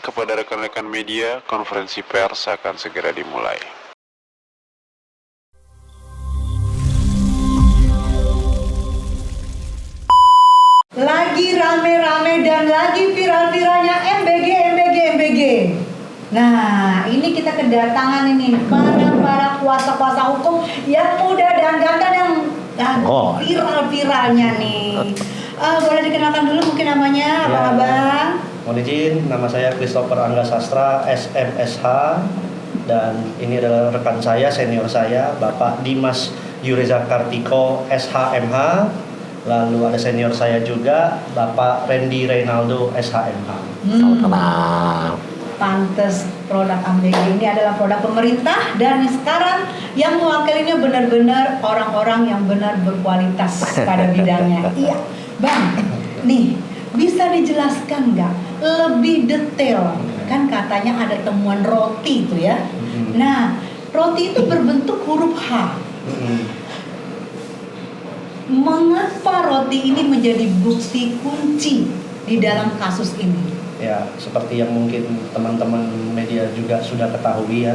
Kepada rekan-rekan media, konferensi pers akan segera dimulai. Lagi rame-rame dan lagi viral-viralnya MBG. Nah, ini kita kedatangan ini para kuasa-kuasa hukum yang muda dan ganteng yang viral-viralnya nih. Boleh dikenalkan dulu mungkin namanya, abang-abang? Mohon izin, nama saya Christopher Angga Sastra, SMSH, dan ini adalah rekan saya, senior saya, Bapak Dimas Yureza Kartiko, SHMH. Lalu ada senior saya juga, Bapak Randy Reynaldo, SHMH. Pantes produk AMBG ini adalah produk pemerintah dan sekarang yang mewakilinya benar-benar orang-orang yang benar berkualitas pada bidangnya. Iya, Bang. Nih, bisa dijelaskan nggak lebih detail? Kan katanya ada temuan roti itu ya. Nah, roti itu berbentuk huruf H. Mengapa roti ini menjadi bukti kunci di dalam kasus ini? Ya, seperti yang mungkin teman-teman media juga sudah ketahui ya.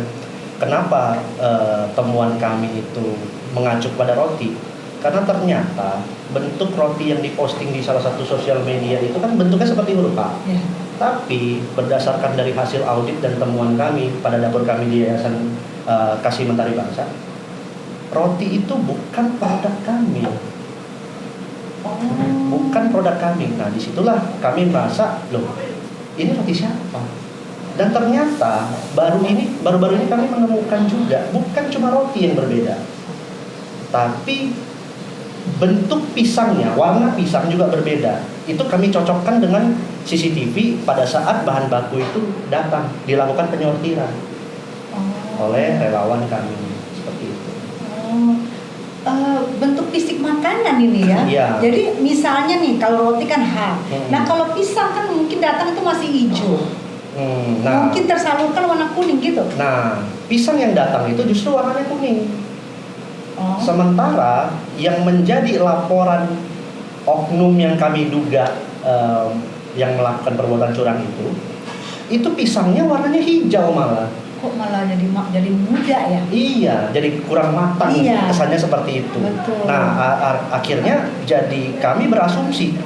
Kenapa temuan kami itu mengacu pada roti? Karena ternyata bentuk roti yang diposting di salah satu sosial media itu kan bentuknya seperti huruf H. Ya. Tapi berdasarkan dari hasil audit dan temuan kami pada dapur kami di Yayasan Kasih Mentari Bangsa, roti itu bukan produk kami. Bukan produk kami. Nah, disitulah kami merasa, loh, ini roti siapa? Dan ternyata baru-baru ini kami menemukan juga bukan cuma roti yang berbeda, tapi bentuk pisangnya, warna pisang juga berbeda. Itu kami cocokkan dengan CCTV pada saat bahan baku itu datang, dilakukan penyortiran oleh relawan kami seperti itu. Bentuk fisik makanan ini ya. Iya. Jadi misalnya nih kalau roti kan H. Nah kalau pisang kan mungkin datang itu masih hijau. Mungkin tersalurkan warna kuning gitu. Nah, pisang yang datang itu justru warnanya kuning. Sementara yang menjadi laporan oknum yang kami duga yang melakukan perbuatan curang itu pisangnya warnanya hijau malah. Kok malah jadi muda ya? Iya, jadi kurang matang. Iya. Kesannya seperti itu. Betul. Nah, akhirnya jadi kami berasumsi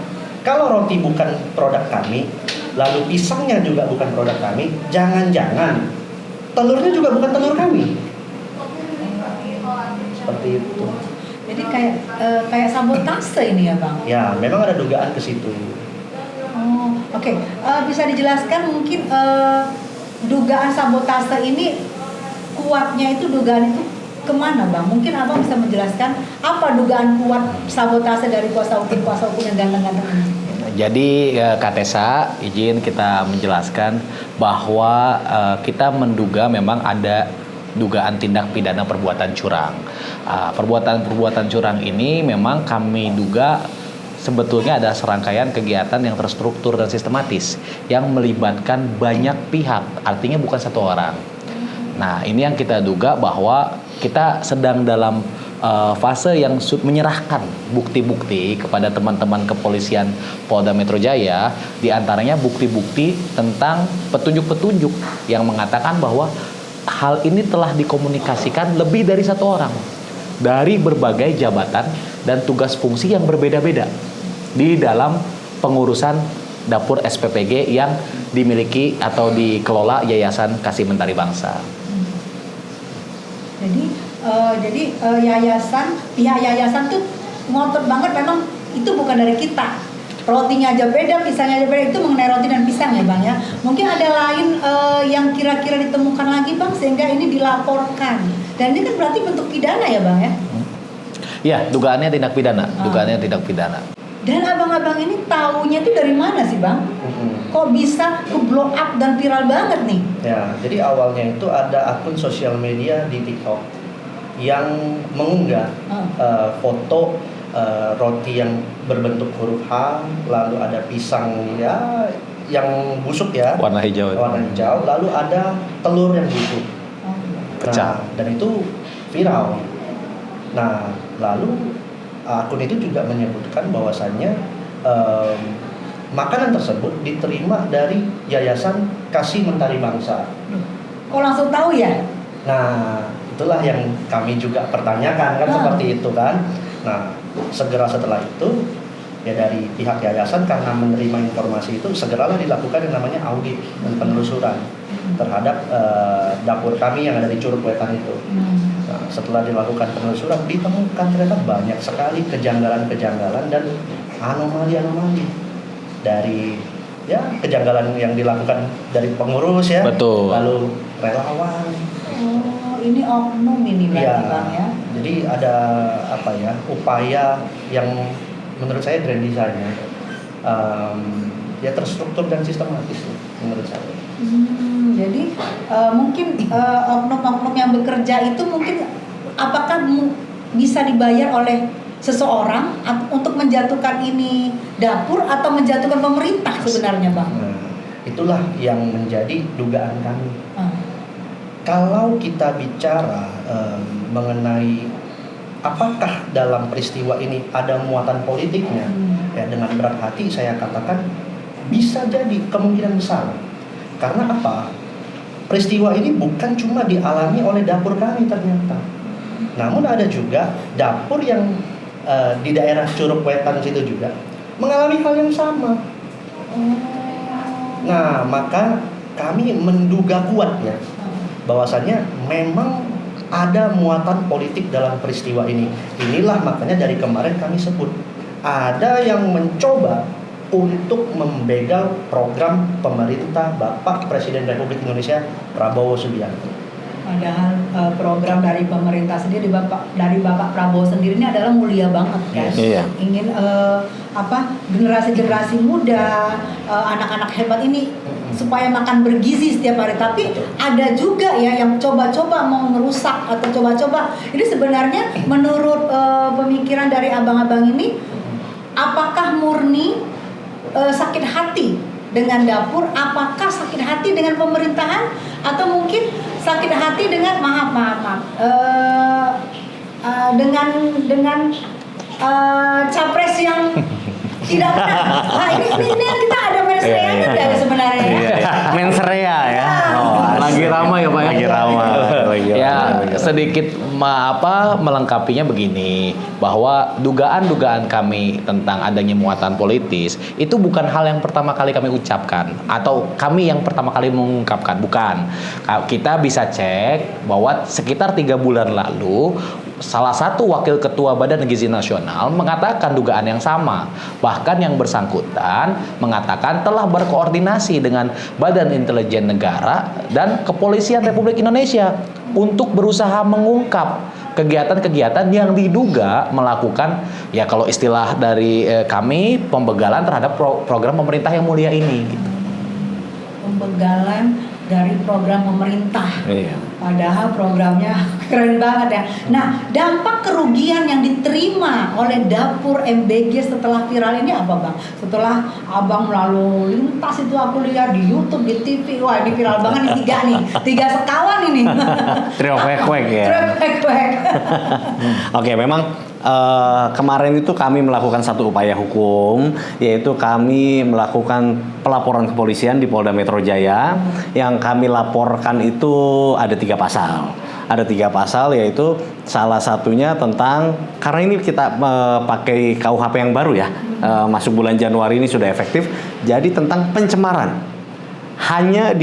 kalau roti bukan produk kami, lalu pisangnya juga bukan produk kami, jangan-jangan telurnya juga bukan telur kami. Seperti itu. Jadi kayak sabotase ini ya, Bang? Ya, memang ada dugaan ke situ. Oke. Bisa dijelaskan mungkin dugaan sabotase ini kuatnya itu dugaan itu kemana, Bang? Mungkin Abang bisa menjelaskan apa dugaan kuat sabotase dari kuasa hukum yang ganteng-ganteng ini? Jadi Kak Tessa, izin kita menjelaskan bahwa kita menduga memang ada dugaan tindak pidana perbuatan curang. Perbuatan curang ini memang kami duga sebetulnya ada serangkaian kegiatan yang terstruktur dan sistematis yang melibatkan banyak pihak, artinya bukan satu orang. Nah, ini yang kita duga bahwa kita sedang dalam fase yang menyerahkan bukti-bukti kepada teman-teman kepolisian Polda Metro Jaya, di antaranya bukti-bukti tentang petunjuk-petunjuk yang mengatakan bahwa hal ini telah dikomunikasikan lebih dari satu orang dari berbagai jabatan dan tugas fungsi yang berbeda-beda di dalam pengurusan dapur SPPG yang dimiliki atau dikelola Yayasan Kasih Mentari Bangsa. Jadi pihak yayasan tuh ngotot banget memang itu bukan dari kita. Rotinya aja beda, pisangnya aja beda, itu mengenai roti dan pisang ya, Bang ya. Mungkin ada lain yang kira-kira ditemukan lagi, Bang, sehingga ini dilaporkan. Dan ini kan berarti bentuk pidana ya, Bang ya? Ya, dugaannya tindak pidana. Dan abang-abang ini taunya itu dari mana sih, Bang? Kok bisa ke blow up dan viral banget nih? Ya, jadi awalnya itu ada akun sosial media di TikTok yang mengunggah foto roti yang berbentuk huruf H, lalu ada pisang ya yang busuk ya, warna hijau, lalu ada telur yang busuk, pecah, dan itu viral. Nah, lalu akun itu juga menyebutkan bahwasannya makanan tersebut diterima dari Yayasan Kasih Mentari Bangsa. Kok langsung tahu ya? Nah, itulah yang kami juga pertanyakan kan seperti itu kan. Nah, segera setelah itu ya dari pihak yayasan karena menerima informasi itu segeralah dilakukan yang namanya audit dan penelusuran terhadap dapur kami yang ada di Curug Wetan itu. Nah, setelah dilakukan penelusuran ditemukan ternyata banyak sekali kejanggalan-kejanggalan dan anomali-anomali dari ya kejanggalan yang dilakukan dari pengurus ya. Betul. Lalu relawan. Oh, ini oknum ini berarti Bang ya. Jadi ada apa ya upaya yang menurut saya grand design-nya ya terstruktur dan sistematis menurut saya. Jadi mungkin oknum-oknum yang bekerja itu mungkin apakah bisa dibayar oleh seseorang untuk menjatuhkan ini dapur atau menjatuhkan pemerintah sebenarnya Bang? Nah, itulah yang menjadi dugaan kami. Kalau kita bicara mengenai apakah dalam peristiwa ini ada muatan politiknya, ya dengan berat hati saya katakan bisa jadi kemungkinan besar. Karena apa? Peristiwa ini bukan cuma dialami oleh dapur kami ternyata. Namun ada juga dapur yang di daerah Curug Wetan situ juga mengalami hal yang sama. Nah, maka kami menduga kuat ya bahwasannya memang ada muatan politik dalam peristiwa ini. Inilah makanya dari kemarin kami sebut ada yang mencoba untuk membegal program pemerintah Bapak Presiden Republik Indonesia Prabowo Subianto. Padahal program dari pemerintah sendiri dari Bapak Prabowo sendiri ini adalah mulia banget kan. Iya. Ingin generasi-generasi muda, anak-anak hebat ini supaya makan bergizi setiap hari. Tapi ada juga ya yang coba-coba mau merusak atau coba-coba. Ini sebenarnya menurut pemikiran dari abang-abang ini, apakah murni sakit hati dengan dapur? Apakah sakit hati dengan pemerintahan? Atau mungkin sakit hati dengan dengan capres yang tidak benar. Nah, ini kita ada mensreanya dari sebenarnya ya. Mensrea ya. Lagi ramai ya Pak ya. Lagi ramai. Ya, sedikit melengkapinya begini, bahwa dugaan-dugaan kami tentang adanya muatan politis itu bukan hal yang pertama kali kami ucapkan atau kami yang pertama kali mengungkapkan, bukan. Kita bisa cek bahwa sekitar 3 bulan lalu salah satu wakil ketua Badan Gizi Nasional mengatakan dugaan yang sama. Bahkan yang bersangkutan mengatakan telah berkoordinasi dengan Badan Intelijen Negara dan Kepolisian Republik Indonesia untuk berusaha mengungkap kegiatan-kegiatan yang diduga melakukan, ya kalau istilah dari kami, pembegalan terhadap program pemerintah yang mulia ini. Gitu. Pembegalan dari program pemerintah. Iya. Padahal programnya keren banget ya. Nah, dampak kerugian yang diterima oleh dapur MBG setelah viral ini apa Bang? Setelah Abang lalu lintas itu aku lihat di YouTube, di TV, wah ini viral banget nih 3 sekawan ini. Trio kwek-kwek ya. Trio kwek-kwek. Oke, memang kemarin itu kami melakukan satu upaya hukum, yaitu kami melakukan pelaporan kepolisian di Polda Metro Jaya. Yang kami laporkan itu ada 3 pasal. Ada 3 pasal, yaitu salah satunya tentang, karena ini kita pakai KUHP yang baru ya, masuk bulan Januari ini sudah efektif, jadi tentang pencemaran. Hanya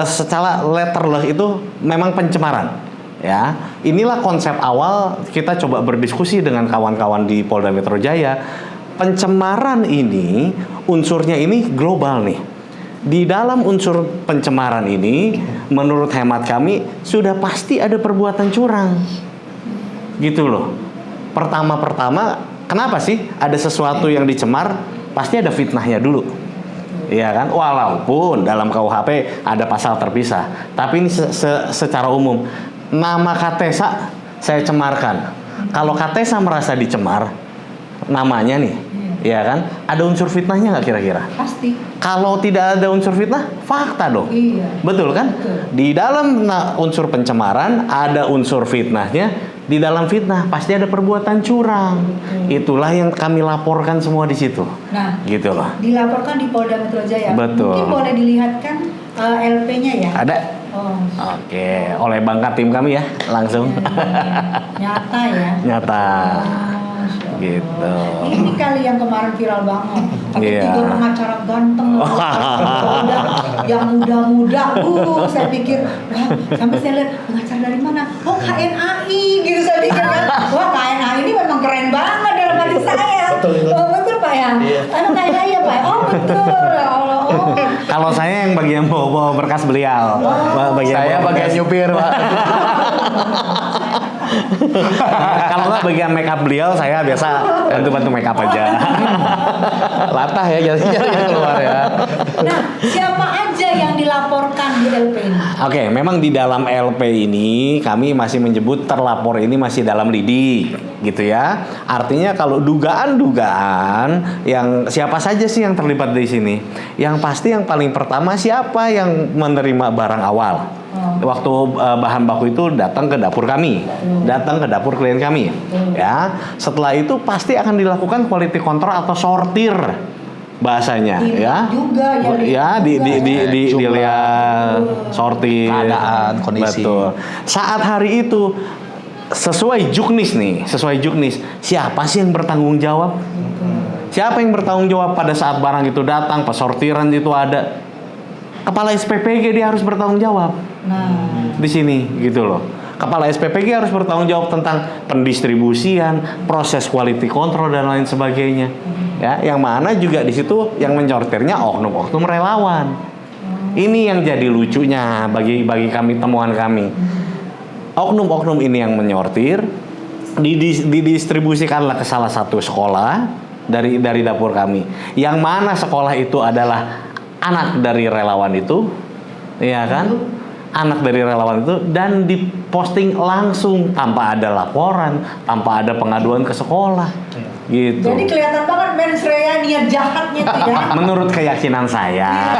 secara letterless itu memang pencemaran. Ya, inilah konsep awal kita coba berdiskusi dengan kawan-kawan di Polda Metro Jaya. Pencemaran ini, unsurnya ini global nih. Di dalam unsur pencemaran ini, menurut hemat kami, sudah pasti ada perbuatan curang. Gitu loh. Pertama-pertama, kenapa sih ada sesuatu yang dicemar? Pasti ada fitnahnya dulu. Iya kan? Walaupun dalam KUHP ada pasal terpisah. Tapi ini secara umum. Nama Katesa saya cemarkan. Kalau Katesa merasa dicemar namanya nih, ya kan? Ada unsur fitnahnya nggak kira-kira? Pasti. Kalau tidak ada unsur fitnah, fakta dong. Iya. Betul kan? Betul. Di dalam unsur pencemaran ada unsur fitnahnya, Di dalam fitnah pasti ada perbuatan curang. Itulah yang kami laporkan semua di situ. Nah, Gitu loh. dilaporkan di Polda Metro Jaya. Betul. Mungkin boleh dilihatkan LP-nya ya. Ada. Oh. Oke, oleh Bangka tim kami ya, langsung. Nyata ya. Nyata. Masya Allah. Gitu. Ini kali yang kemarin viral banget. Ada Iya. 3 pengacara ganteng yang muda-muda. Saya pikir, wah, sampai saya lihat pengacara dari mana? Oh, KNAI gitu saya pikir kan. Wah, KNAI ini memang keren banget dalam hati saya. Betul. Oh, betul Pak ya. Iya. KNAI ya Pak. Oh, betul. Ya Allah. Oh. Kalau saya yang bagian bawa berkas beliau. Saya bawa bagian berkas. nyupir, Pak. Kalau nggak bagian make up beliau, saya biasa bantu-bantu make up aja. Latah ya jadinya keluar ya. Nah, siapa aja yang dilaporkan di LP ini? Oke, memang di dalam LP ini kami masih menyebut terlapor ini masih dalam lidik, gitu ya. Artinya kalau dugaan-dugaan yang siapa saja sih yang terlibat di sini? Yang pasti yang paling pertama siapa yang menerima barang awal? Waktu bahan baku itu datang ke dapur kami, datang ke dapur klien kami, ya. Setelah itu pasti akan dilakukan quality control atau sortir bahasanya, ya. Juga Ya, dilihat sortir Keadaan, kondisi. Betul. Saat hari itu sesuai juknis nih, siapa sih yang bertanggung jawab? Siapa yang bertanggung jawab pada saat barang itu datang, pesortiran itu ada? Kepala SPPG dia harus bertanggung jawab. Nah, Di sini gitu loh. Kepala SPPG harus bertanggung jawab tentang pendistribusian, proses quality control dan lain sebagainya. Ya, yang mana juga di situ yang menyortirnya oknum-oknum relawan. Ini yang jadi lucunya bagi kami, temuan kami. Oknum-oknum ini yang menyortir didistribusikanlah ke salah satu sekolah dari dapur kami. Yang mana sekolah itu adalah anak dari relawan itu, ya kan? Anak dari relawan itu, dan diposting langsung tanpa ada laporan, tanpa ada pengaduan ke sekolah, gitu. jadi kelihatan banget mens rea niat jahatnya tuh ya. Menurut keyakinan saya,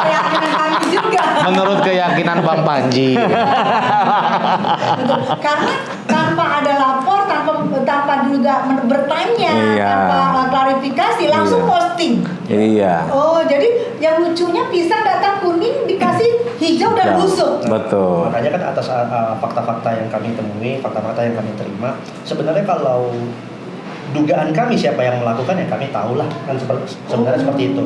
Keyakinan kami juga. Menurut keyakinan Bang Panji. Betul. Karena tanpa ada lapor, tanpa juga bertanya, Iya. tanpa klarifikasi, langsung Iya. posting. iya. Oh, jadi yang lucunya pisang datang kuning dikasih hijau dan Ya, busuk. betul. Makanya kan atas fakta-fakta yang kami temui, fakta-fakta yang kami terima, sebenarnya kalau dugaan kami siapa yang melakukan ya kami tahulah kan sebenarnya seperti itu.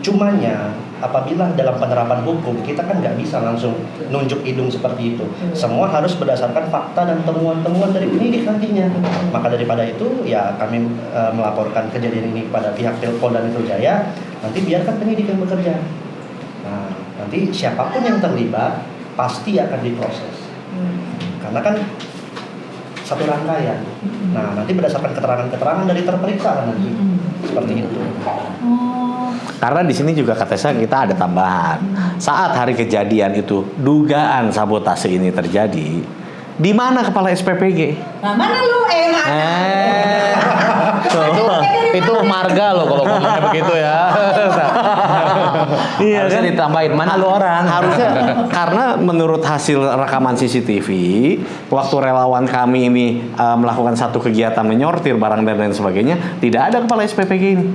Cumanya apabila dalam penerapan hukum kita kan nggak bisa langsung nunjuk hidung seperti itu. Semua harus berdasarkan fakta dan temuan-temuan dari penyidik nantinya. Maka daripada itu ya kami melaporkan kejadian ini kepada pihak Polda Metro Jaya. Nanti biarkan penyidik yang bekerja. Nah, nanti siapapun yang terlibat pasti akan diproses. Karena kan satu rangkaian. Nah, nanti berdasarkan keterangan-keterangan dari terperiksa nanti. Seperti itu. Oh, Karena di sini juga kata saya kita ada tambahan. Saat hari kejadian itu dugaan sabotase ini terjadi, di mana kepala SPPG? nah mana lu? Mana? Itu marga loh kalau ngomongnya begitu ya. Iya Harusnya kan? ditambahin mana lu orang. Harusnya karena menurut hasil rekaman CCTV, waktu relawan kami ini melakukan satu kegiatan menyortir barang dan lain sebagainya, tidak ada kepala SPPG ini.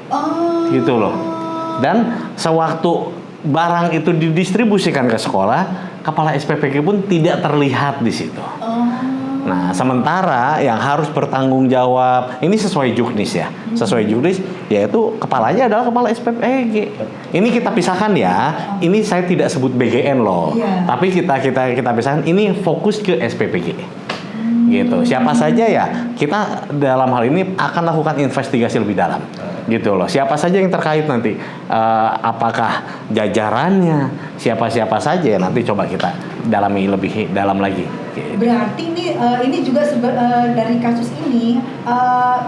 Oh. Gitu loh. Dan sewaktu barang itu didistribusikan ke sekolah, kepala SPPG pun tidak terlihat di situ. Oh. Nah, sementara yang harus bertanggung jawab, ini sesuai juknis ya, sesuai juknis, yaitu kepalanya adalah kepala SPPG. Ini kita pisahkan ya, ini saya tidak sebut BGN loh, Iya. tapi kita pisahkan, ini fokus ke SPPG. Gitu. Siapa saja ya, kita dalam hal ini akan lakukan investigasi lebih dalam. Gitu loh. Siapa saja yang terkait nanti, apakah jajarannya, siapa-siapa saja nanti coba kita dalami lebih dalam lagi. Gitu. Berarti ini juga dari kasus ini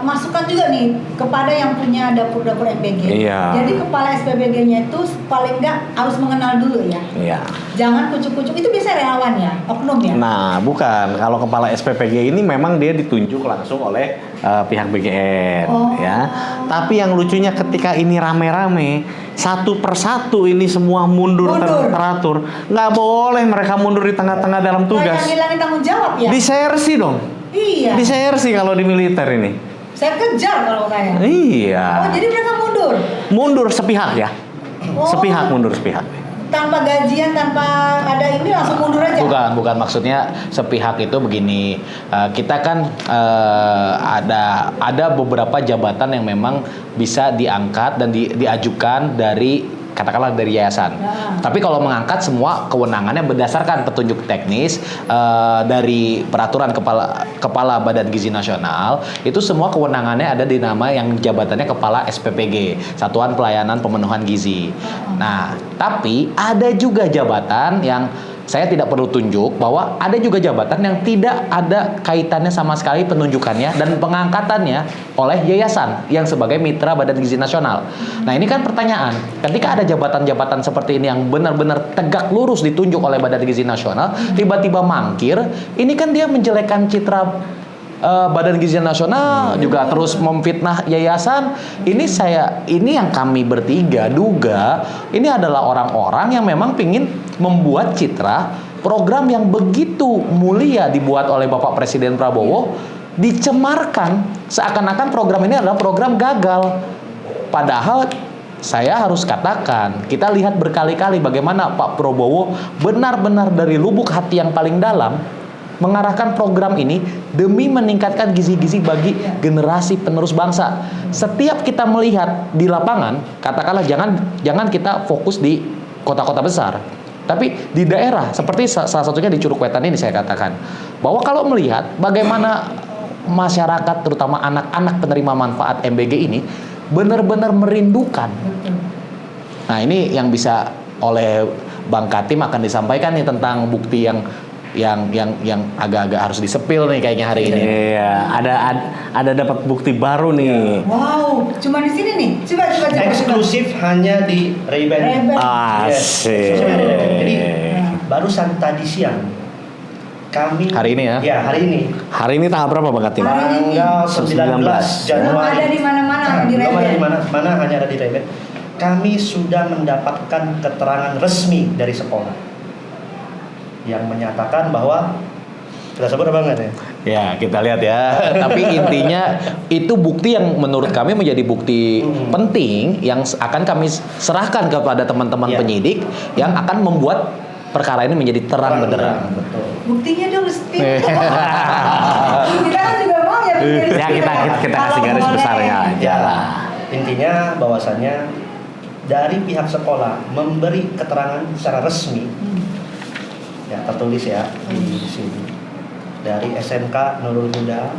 masukan juga nih kepada yang punya dapur-dapur SPG. Iya. Jadi kepala SPBG-nya itu paling nggak harus mengenal dulu ya. Iya. Jangan kucuk-kucuk, itu bisa relawan ya, oknum ya. Nah, bukan. Kalau kepala SPPG ini memang dia ditunjuk langsung oleh pihak BGN, Oh. ya. Tapi yang lucunya ketika ini rame-rame, satu persatu ini semua mundur. Teratur. Nggak boleh mereka mundur di tengah-tengah dalam tugas. Kayak ngilangin tanggung jawab ya? Disersi dong. Iya. Disersi kalau di militer ini. Saya kejar kalau saya. Iya. Oh, jadi mereka mundur? Mundur sepihak ya. Oh. Sepihak mundur sepihak. Tanpa gajian, tanpa ada ini langsung mundur aja? Bukan maksudnya sepihak itu begini. Kita kan ada beberapa jabatan yang memang bisa diangkat dan diajukan dari katakanlah dari yayasan. Tapi kalau mengangkat semua kewenangannya berdasarkan petunjuk teknis dari peraturan kepala Badan Gizi Nasional, itu semua kewenangannya ada di nama yang jabatannya kepala SPPG, Satuan Pelayanan Pemenuhan Gizi. Nah, tapi ada juga jabatan yang saya tidak perlu tunjuk bahwa ada juga jabatan yang tidak ada kaitannya sama sekali penunjukannya dan pengangkatannya oleh yayasan yang sebagai mitra Badan Gizi Nasional. Nah, ini kan pertanyaan, ketika ada jabatan-jabatan seperti ini yang benar-benar tegak lurus ditunjuk oleh Badan Gizi Nasional, tiba-tiba mangkir, ini kan dia menjelekkan citra Badan Gizi Nasional, juga terus memfitnah yayasan. Ini yang kami bertiga duga ini adalah orang-orang yang memang pingin membuat citra program yang begitu mulia dibuat oleh Bapak Presiden Prabowo dicemarkan seakan-akan program ini adalah program gagal. Padahal saya harus katakan, kita lihat berkali-kali bagaimana Pak Prabowo benar-benar dari lubuk hati yang paling dalam mengarahkan program ini demi meningkatkan gizi-gizi bagi generasi penerus bangsa. Setiap kita melihat di lapangan, katakanlah jangan kita fokus di kota-kota besar, tapi di daerah seperti salah satunya di Curug Wetan ini saya katakan bahwa kalau melihat bagaimana masyarakat terutama anak-anak penerima manfaat MBG ini benar-benar merindukan. Nah, ini yang bisa oleh Bang Katim akan disampaikan nih tentang bukti yang agak-agak harus disepil nih kayaknya hari ini. Iya, ada dapat bukti baru nih. Wow, cuma di sini nih. Coba. Eksklusif hanya di Ray-Ban. Asik. Jadi barusan tadi siang kami Hari ini ya? Ya, hari ini. Hari ini tanggal berapa Bang Katim? Tanggal 19 Januari. Belum ada di mana-mana di Belum ada Ray-Ban. di mana, hanya ada di Ray-Ban. Kami sudah mendapatkan keterangan resmi dari sekolah yang menyatakan bahwa kita sebut apa enggak ya? Ya, kita lihat ya. Tapi intinya itu bukti yang menurut kami menjadi bukti penting yang akan kami serahkan kepada teman-teman penyidik yang akan membuat perkara ini menjadi terang benderang. Betul. Buktinya dong, Steve. Kita kan juga mau ya. Ya kita kasih garis besarnya aja lah. Intinya bahwasannya dari pihak sekolah memberi keterangan secara resmi, ya tertulis ya di sini, dari SMK Nurul Huda,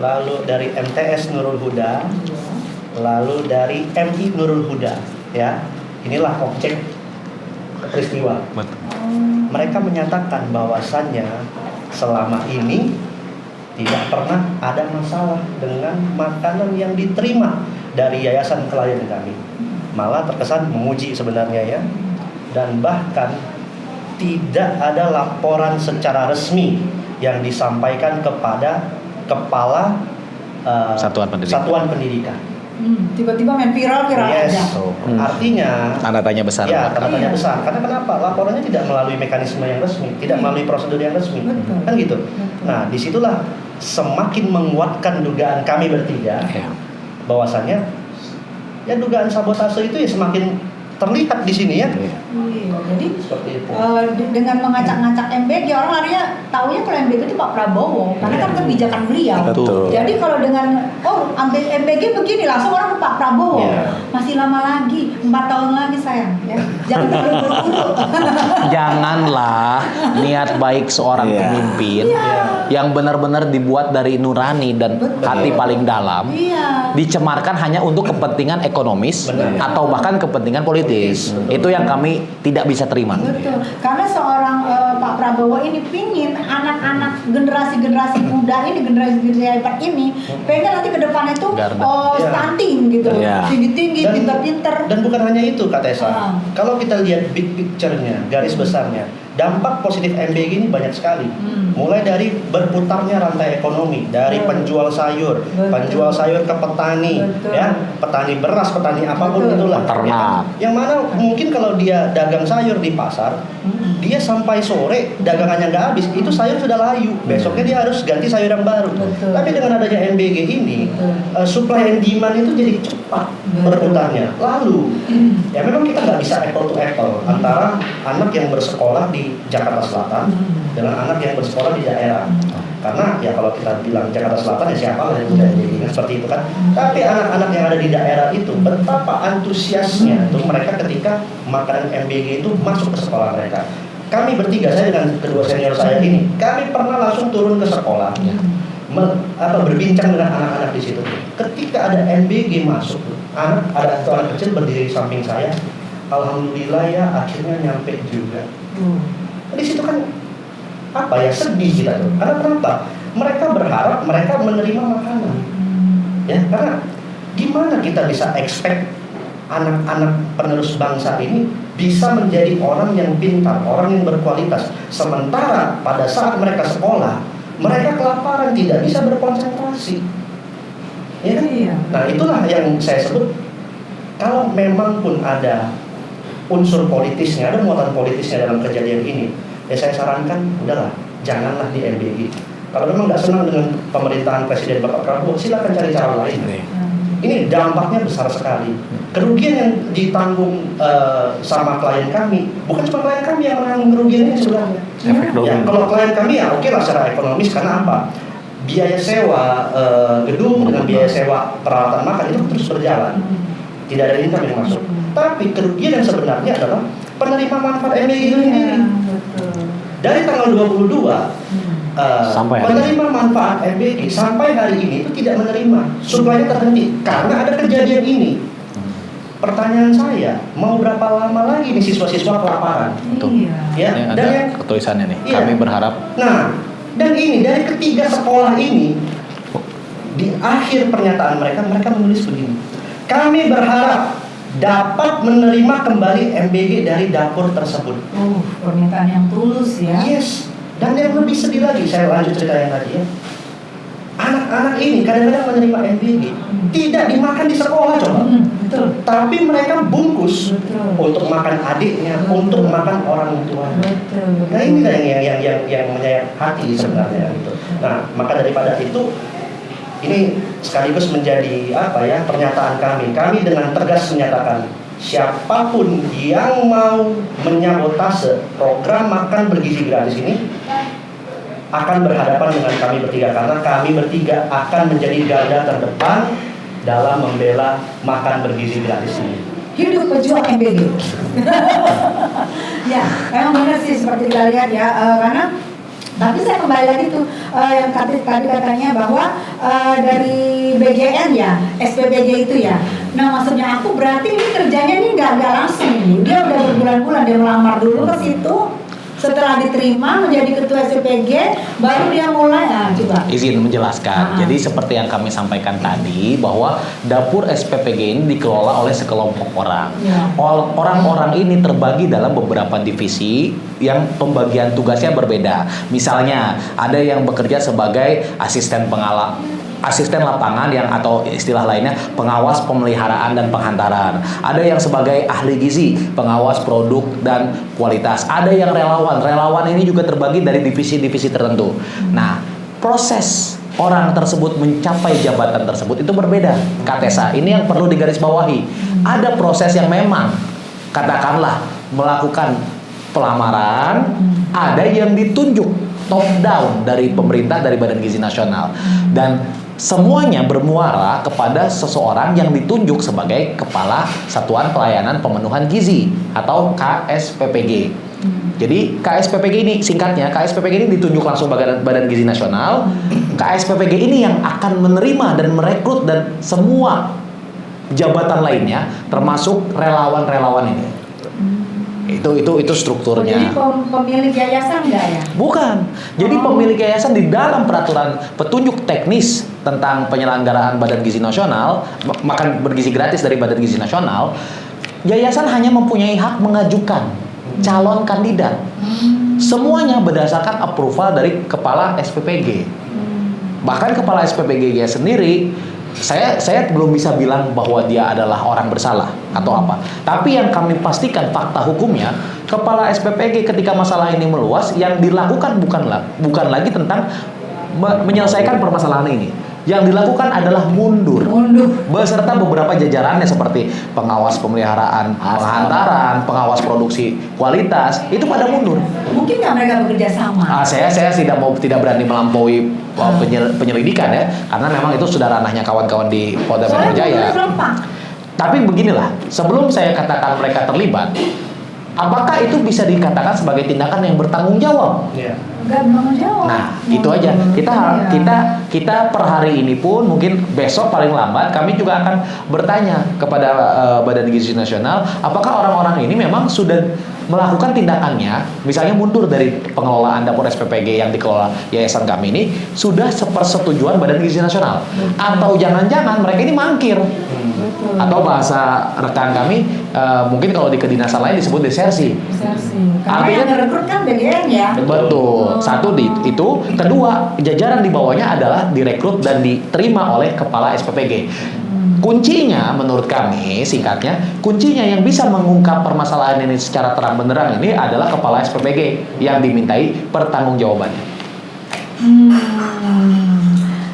lalu dari MTS Nurul Huda, lalu dari MI Nurul Huda, ya inilah objek peristiwa. Mereka menyatakan bahwasannya selama ini tidak pernah ada masalah dengan makanan yang diterima dari yayasan klien kami. Malah terkesan memuji sebenarnya ya. Dan bahkan tidak ada laporan secara resmi yang disampaikan kepada kepala Satuan Pendidikan. Tiba-tiba main viral yes. aja. Artinya Tanda tanya besar. ya, tanda tanya besar. Karena kenapa? Laporannya tidak melalui mekanisme yang resmi, tidak melalui prosedur yang resmi. Betul. Kan gitu. Nah, disitulah semakin menguatkan dugaan kami bertiga bahwasannya ya dugaan sabotase itu ya semakin terlihat di sini ya. Iya, jadi Seperti itu. dengan mengacak-ngacak MBG orang larinya taunya kalau MBG itu Pak Prabowo karena kan kebijakan beliau. Betul. Jadi kalau dengan MBG begini langsung orang ke Pak Prabowo. Iya. Masih lama lagi, 4 tahun lagi sayang ya. Jangan terlalu buru-buru. Janganlah niat baik seorang pemimpin yang benar-benar dibuat dari nurani dan hati paling dalam dicemarkan hanya untuk kepentingan ekonomis atau bahkan kepentingan politis. Itu yang kami tidak bisa terima. Betul. Karena seorang Pak Prabowo ini pingin anak-anak generasi muda ini, generasi hebat ini pengen nanti ke depan itu stunting gitu. Tinggi-tinggi, pintar-pintar. Dan bukan hanya itu Kak Tessa. Kalau kita lihat big picture-nya, garis besarnya, dampak positif MBG ini banyak sekali. Mulai dari berputarnya rantai ekonomi, dari penjual sayur, penjual sayur ke petani, ya, petani beras, petani apapun itulah. Peternak. Yang mana mungkin kalau dia dagang sayur di pasar, dia sampai sore dagangannya nggak habis, itu sayur sudah layu. Besoknya dia harus ganti sayur yang baru. Tapi dengan adanya MBG ini, supply and demand itu jadi cepat berputarnya. Lalu, ya memang kita nggak bisa apple to apple antara anak yang bersekolah di Jakarta Selatan dengan anak yang bersekolah di daerah. Karena ya kalau kita bilang Jakarta Selatan ya siapa yang udah jadi seperti itu kan. Tapi anak-anak yang ada di daerah itu betapa antusiasnya tuh mereka ketika makanan MBG itu masuk ke sekolah mereka. Kami bertiga, saya dengan kedua senior saya ini, kami pernah langsung turun ke sekolah, berbincang dengan anak-anak di situ. Ketika ada MBG masuk, ada anak kecil berdiri di samping saya. Alhamdulillah ya akhirnya nyampe juga. Di situ kan apa ya, sedih kita tuh. Karena kenapa? Mereka berharap mereka menerima makanan. Ya, karena gimana kita bisa expect anak-anak penerus bangsa ini bisa menjadi orang yang pintar, orang yang berkualitas. Sementara pada saat mereka sekolah, mereka kelaparan, tidak bisa berkonsentrasi. Ya kan? Nah, itulah yang saya sebut, kalau memang pun ada unsur politisnya, ada muatan politisnya dalam kejadian ini, ya saya sarankan udahlah, janganlah di MBG. Kalau memang nggak senang dengan pemerintahan Presiden Bapak Prabowo, silakan cari cara lain. Ini dampaknya besar sekali. Kerugian yang ditanggung sama klien kami, bukan cuma klien kami yang menanggung kerugian ini sebenarnya. Ya, kalau klien kami ya oke lah secara ekonomis, karena apa? Biaya sewa gedung dengan biaya sewa peralatan makan itu terus berjalan. Tidak ada income yang masuk. Tapi kerugian yang sebenarnya adalah penerima manfaat MBG itu sendiri. Dari tanggal 22 penerima manfaat MBG sampai hari ini itu tidak menerima, suplainya terhenti karena ada kejadian ini. Pertanyaan saya, mau berapa lama lagi nih siswa-siswa kelaparan? Ya, ini dan ada yang ketulisannya nih. Iya. Kami berharap. Nah, dan ini dari ketiga sekolah ini, di akhir pernyataan mereka menulis begini: kami berharap dapat menerima kembali MBG dari dapur tersebut. Pernyataan yang tulus ya. Yes. Dan yang lebih sedih lagi, saya lanjut cerita yang tadi ya. Anak-anak ini kadang-kadang menerima MBG tidak dimakan di sekolah, coba. Betul. Tapi mereka bungkus untuk makan adiknya, untuk makan orang tua. Nah, ini yang menyayat hati sebenarnya gitu. Nah, maka daripada itu, ini sekaligus menjadi pernyataan kami. Kami dengan tegas menyatakan, siapapun yang mau menyabotase program makan bergizi gratis ini akan berhadapan dengan kami bertiga, karena kami bertiga akan menjadi garda terdepan dalam membela makan bergizi gratis ini. Hidup pejuang MBG. Ya, memang benar sih seperti kita lihat ya, karena tapi saya kembali lagi tuh yang tadi katanya bahwa dari BGN ya, SPBG itu ya. Nah, maksudnya aku berarti ini kerjanya ini nggak langsung nih. Dia udah berbulan-bulan dia melamar dulu ke situ. Setelah diterima menjadi ketua SPPG, baru dia mulai. Coba Izin menjelaskan. Jadi seperti yang kami sampaikan tadi, bahwa dapur SPPG ini dikelola oleh sekelompok orang. Orang-orang ini terbagi dalam beberapa divisi yang pembagian tugasnya berbeda. Misalnya ada yang bekerja sebagai asisten lapangan yang atau istilah lainnya pengawas pemeliharaan dan penghantaran. Ada yang sebagai ahli gizi, pengawas produk dan kualitas. Ada yang relawan. Relawan ini juga terbagi dari divisi-divisi tertentu. Nah, proses orang tersebut mencapai jabatan tersebut itu berbeda. Katesa, ini yang perlu digarisbawahi. Ada proses yang memang katakanlah melakukan pelamaran, ada yang ditunjuk top down dari pemerintah, dari Badan Gizi Nasional, dan semuanya bermuara kepada seseorang yang ditunjuk sebagai Kepala Satuan Pelayanan Pemenuhan Gizi atau KSPPG. Jadi KSPPG ini singkatnya, KSPPG ini ditunjuk langsung Badan Gizi Nasional. KSPPG ini yang akan menerima dan merekrut dan semua jabatan lainnya, termasuk relawan-relawan ini. Itu strukturnya. Jadi pemilik yayasan enggak ya? Bukan. Jadi pemilik yayasan di dalam peraturan petunjuk teknis tentang penyelenggaraan Badan Gizi Nasional, makan bergizi gratis dari Badan Gizi Nasional, yayasan hanya mempunyai hak mengajukan calon kandidat. Semuanya berdasarkan approval dari kepala SPPG. Bahkan kepala SPPG-nya sendiri, saya belum bisa bilang bahwa dia adalah orang bersalah atau apa. Tapi yang kami pastikan fakta hukumnya, kepala SPPG ketika masalah ini meluas, yang dilakukan bukan lagi tentang menyelesaikan permasalahan ini. Yang dilakukan adalah mundur beserta beberapa jajarannya seperti pengawas pemeliharaan, penghantaran, pengawas produksi kualitas, itu pada mundur. Mungkin nggak mereka bekerja sama? Saya tidak berani melampaui penyelidikan ya, karena memang itu sudah ranahnya kawan-kawan di Polda Metro Jaya. Tapi beginilah, sebelum saya katakan mereka terlibat, apakah itu bisa dikatakan sebagai tindakan yang bertanggung jawab? Iya. Nggak bertanggung jawab. Nah, itu aja. Kita per hari ini pun mungkin besok paling lambat kami juga akan bertanya kepada Badan Gizi Nasional, apakah orang-orang ini memang sudah melakukan tindakannya, misalnya mundur dari pengelolaan dapur SPPG yang dikelola yayasan kami ini sudah sepersetujuan Badan Gizi Nasional, atau jangan-jangan mereka ini mangkir. Atau bahasa rekan kami mungkin kalau di kedinasan lain disebut desersi. Karena yang direkrut kan BGN ya. Betul. Satu itu, kedua jajaran di bawahnya adalah direkrut dan diterima oleh kepala SPPG. Kuncinya menurut kami, singkatnya, kuncinya yang bisa mengungkap permasalahan ini secara terang benderang ini adalah kepala SPPG yang dimintai pertanggungjawabannya.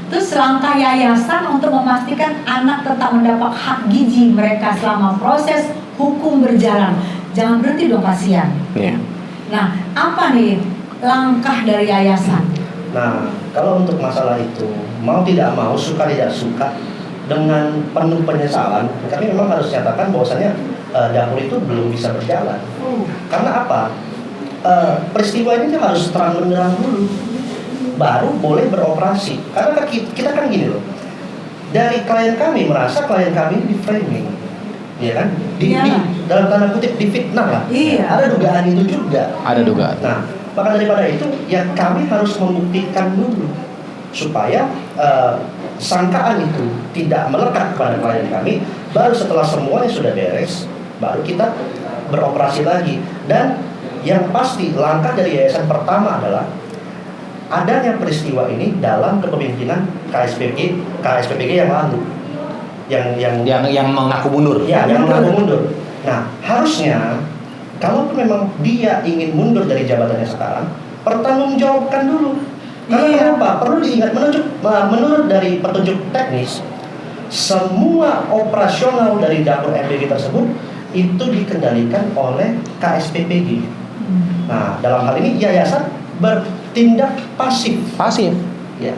Terus langkah yayasan untuk memastikan anak tetap mendapat hak gizi mereka selama proses hukum berjalan. Jangan berhenti dong, kasihan. Iya. Nah, apa nih langkah dari yayasan? Nah, kalau untuk masalah itu, mau tidak mau, suka tidak suka, dengan penuh penyesalan, kami memang harus nyatakan bahwasanya dapur itu belum bisa berjalan. Karena apa? Peristiwa ini harus terang benderang dulu, baru boleh beroperasi. Karena kita kan gini loh, dari klien kami merasa klien kami di framing, ya kan? Dalam tanda kutip difitnah lah. Iya. Ada dugaan itu juga. Ada dugaan. Nah, maka daripada itu, ya kami harus membuktikan dulu supaya sangkaan itu tidak melekat kepada klien kami. Baru setelah semuanya sudah beres, baru kita beroperasi lagi. Dan yang pasti langkah dari yayasan pertama adalah adanya peristiwa ini dalam kepemimpinan KSPPG yang lalu, yang mengaku mundur. ya, yang mengaku mundur. Nah, harusnya kalaupun memang dia ingin mundur dari jabatannya sekarang, pertanggungjawabkan dulu. Karena kenapa? Perlu diingat, menurut dari petunjuk teknis, semua operasional dari dapur MBG tersebut itu dikendalikan oleh KSPPG. Nah, dalam hal ini yayasan bertindak pasif. Ya.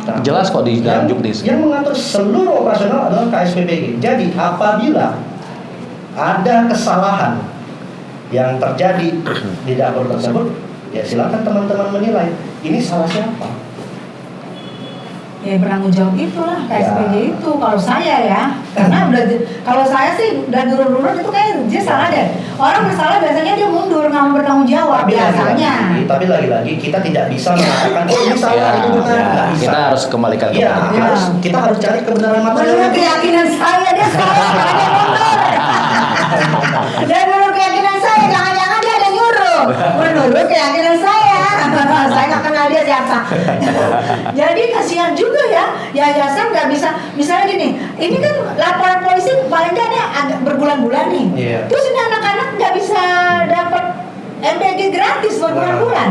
Nah, Jelas kok di dalam juknis. Yang mengatur seluruh operasional adalah KSPPG. Jadi apabila ada kesalahan yang terjadi di dapur tersebut, ya silakan teman-teman menilai ini salah siapa. Ya bertanggung jawab itulah KSPG itu. Kalau saya ya, karena kalau saya sih udah nurun itu kayak dia salah deh. Orang bersalah biasanya dia mundur, nggak mau bertanggung jawab biasanya. Tapi lagi-lagi kita tidak bisa mengatakan ini salah, itu benar. Nggak bisa. Kita harus kembalikan ke Iya, kita harus cari kebenaran material. Menurut keyakinan saya dia salah, dia mundur. Dan menurut keyakinan saya, jangan-jangan dia ada nyuruh. Menurut keyakinan saya nggak kenal dia siapa. Jadi kasihan juga ya, yayasan nggak bisa. Misalnya gini, ini kan laporan polisi paling nggak ada agak berbulan-bulan nih. Iya. Terus ini anak-anak nggak bisa dapat MBG gratis berbulan-bulan.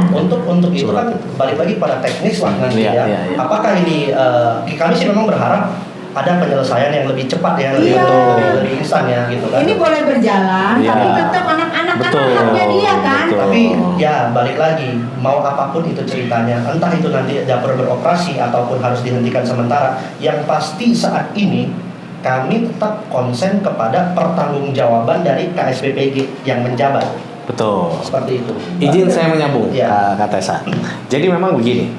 Untuk itu kan balik lagi pada teknis lah nanti ya. Iya. Apakah ini kami sih memang berharap ada penyelesaian yang lebih cepat ya, lebih instan ya gitu kan. Ini boleh berjalan, Iya. tapi tetap anak-anak kan Betul, haknya dia kan. betul. Tapi ya balik lagi, mau apapun itu ceritanya, entah itu nanti dapur beroperasi ataupun harus dihentikan sementara, yang pasti saat ini kami tetap konsen kepada pertanggungjawaban dari KSPPG yang menjabat. Betul. Seperti itu. Izin saya menyambung, Ya. Kak Tessa. Jadi memang begini,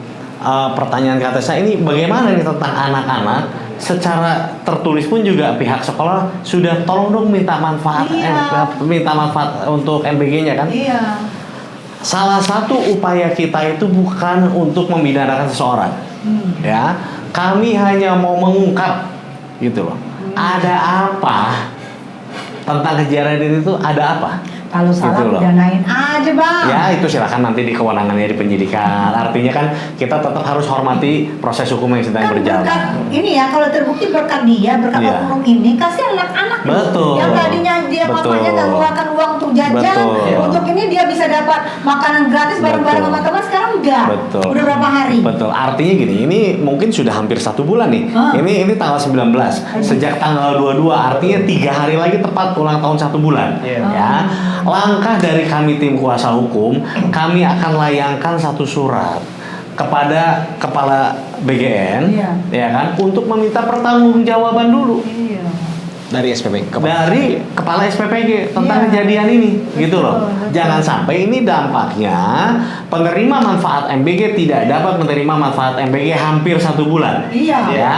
pertanyaan Kak Tessa ini bagaimana nih tentang anak-anak? Secara tertulis pun juga pihak sekolah sudah tolong dong minta manfaat, minta manfaat untuk MBG-nya kan? Iya. Salah satu upaya kita itu bukan untuk membinasakan seseorang, ya. Kami hanya mau mengungkap, gitu loh. Ada apa tentang kejadian itu? Ada apa? Kalau salah Gitu loh. pidanain aja bang. Ya itu silakan nanti di kewenangannya di penyidikan. Artinya kan kita tetap harus hormati proses hukum yang sedang Kan berjalan. berkat ini ya, kalau terbukti berkat dia, berkat Iya. oknum ini, kasih anak-anak loh. Betul. Yang tadinya dia Betul. mamanya nggak mengeluarkan uang untuk jajan, Betul. untuk ini dia bisa dapat makanan gratis bareng-bareng Betul. sama teman, sekarang enggak. Betul. Udah berapa hari? Betul. Artinya gini, ini mungkin sudah hampir 1 bulan nih. Ah. Ini tanggal 19. Sejak tanggal 22, artinya 3 hari lagi tepat ulang tahun 1 bulan. Iya. Ya. Langkah dari kami tim kuasa hukum, kami akan layangkan satu surat kepada kepala BGN, Iya. ya kan, untuk meminta pertanggungjawaban dulu Iya. Dari SPP dari kepala SPPG tentang Iya. kejadian ini, gitu loh. Betul. Jangan sampai ini dampaknya penerima manfaat MBG tidak dapat menerima manfaat MBG hampir 1 bulan. Iya. Ya.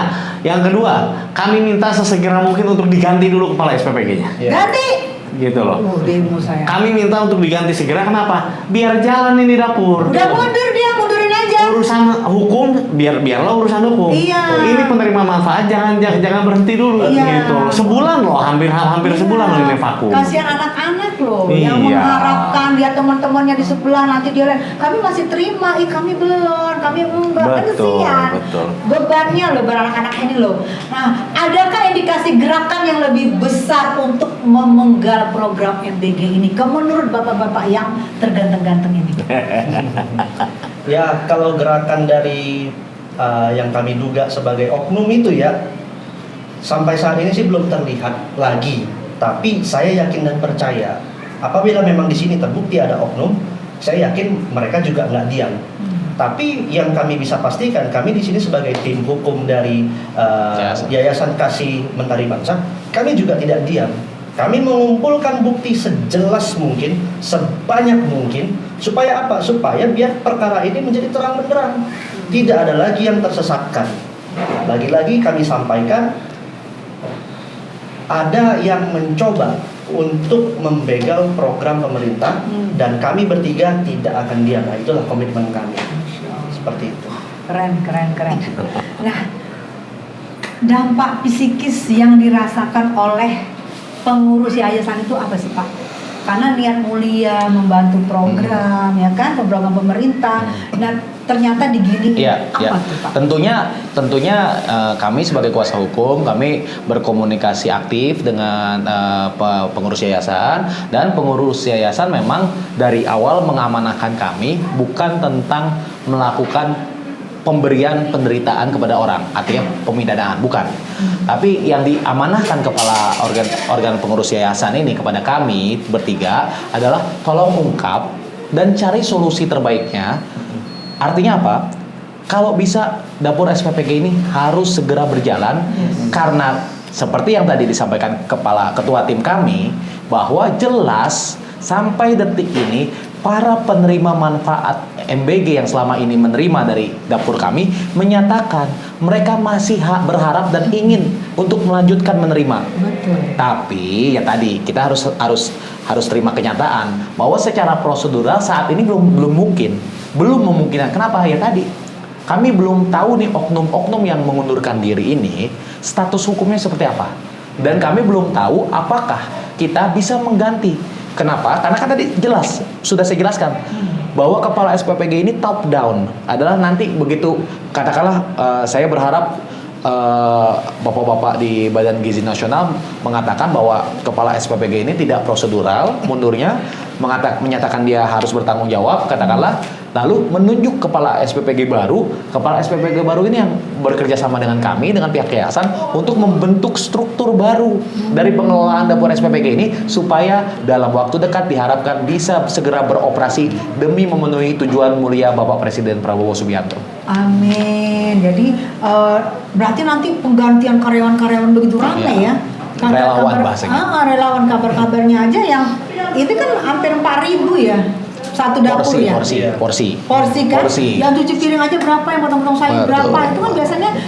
Yang kedua, kami minta sesegera mungkin untuk diganti dulu kepala SPPG-nya. Iya. Ganti. Gitu loh. Demo saya. Kami minta untuk diganti segera, kenapa? Biar jalan ini dapur. Udah mundur dia, mundurin aja. Urusan hukum biarlah urusan hukum. Iya. Ini penerima manfaat jangan berhenti dulu Iya. gitu. Sebulan loh, hampir sebulan loh ini vakum. Kasihan anak-anak loh yang Iya. mengharapkan dia teman-temannya di sebelah nanti dia lihat kami masih terima, kami belum, kami enggak, kan Betul, kesian. betul. Bebannya loh beranak-anak ini loh. Nah, adakah indikasi gerakan yang lebih besar untuk memenggal program MBG ini? Menurut bapak-bapak yang terganteng-ganteng ini? Ya, kalau gerakan dari yang kami duga sebagai oknum itu ya, sampai saat ini sih belum terlihat lagi. Tapi saya yakin dan percaya, apabila memang di sini terbukti ada oknum, saya yakin mereka juga nggak diam. Tapi yang kami bisa pastikan, kami di sini sebagai tim hukum dari Yayasan Kasih Mentari Bangsa, kami juga tidak diam. Kami mengumpulkan bukti sejelas mungkin, sebanyak mungkin, supaya apa? Supaya biar perkara ini menjadi terang benderang. Tidak ada lagi yang tersesatkan. Lagi-lagi kami sampaikan, ada yang mencoba untuk membegal program pemerintah, dan kami bertiga tidak akan diam. Nah, itulah komitmen kami. Seperti itu. Keren. Nah, dampak psikis yang dirasakan oleh pengurus yayasan itu apa sih Pak? Karena niat mulia membantu program, ya kan, program pemerintah. Nah, ternyata diginiin. Iya, Apa tuh Pak? Tentunya kami sebagai kuasa hukum, kami berkomunikasi aktif dengan pengurus yayasan, dan pengurus yayasan memang dari awal mengamanahkan kami bukan tentang melakukan pemberian penderitaan kepada orang, artinya pemidanaan, bukan. Tapi yang diamanahkan kepala organ pengurus yayasan ini kepada kami bertiga adalah tolong ungkap dan cari solusi terbaiknya. Artinya apa? Kalau bisa dapur SPPG ini harus segera berjalan, karena seperti yang tadi disampaikan ketua tim kami, bahwa jelas sampai detik ini para penerima manfaat MBG yang selama ini menerima dari dapur kami menyatakan mereka masih berharap dan ingin untuk melanjutkan menerima. Betul. Tapi ya tadi kita harus terima kenyataan bahwa secara prosedural saat ini belum memungkinkan. Kenapa? Ya tadi kami belum tahu nih oknum-oknum yang mengundurkan diri ini status hukumnya seperti apa, dan kami belum tahu apakah kita bisa mengganti. Kenapa? Karena kan tadi jelas sudah saya jelaskan bahwa kepala SPPG ini top down adalah nanti begitu katakanlah saya berharap bapak-bapak di Badan Gizi Nasional mengatakan bahwa kepala SPPG ini tidak prosedural mundurnya, menyatakan dia harus bertanggung jawab, katakanlah, lalu menunjuk kepala SPPG baru ini yang bekerja sama dengan kami, dengan pihak yayasan untuk membentuk struktur baru dari pengelolaan dapur SPPG ini supaya dalam waktu dekat diharapkan bisa segera beroperasi demi memenuhi tujuan mulia Bapak Presiden Prabowo Subianto. Amin. Jadi berarti nanti penggantian karyawan-karyawan begitu ramai ya. Relawan bahasanya. Relawan kabar-kabarnya aja yang itu kan hampir 4.000 ya. Satu dapur porsi kan, yang cuci piring aja berapa, yang potong-potong sayur berapa, itu kan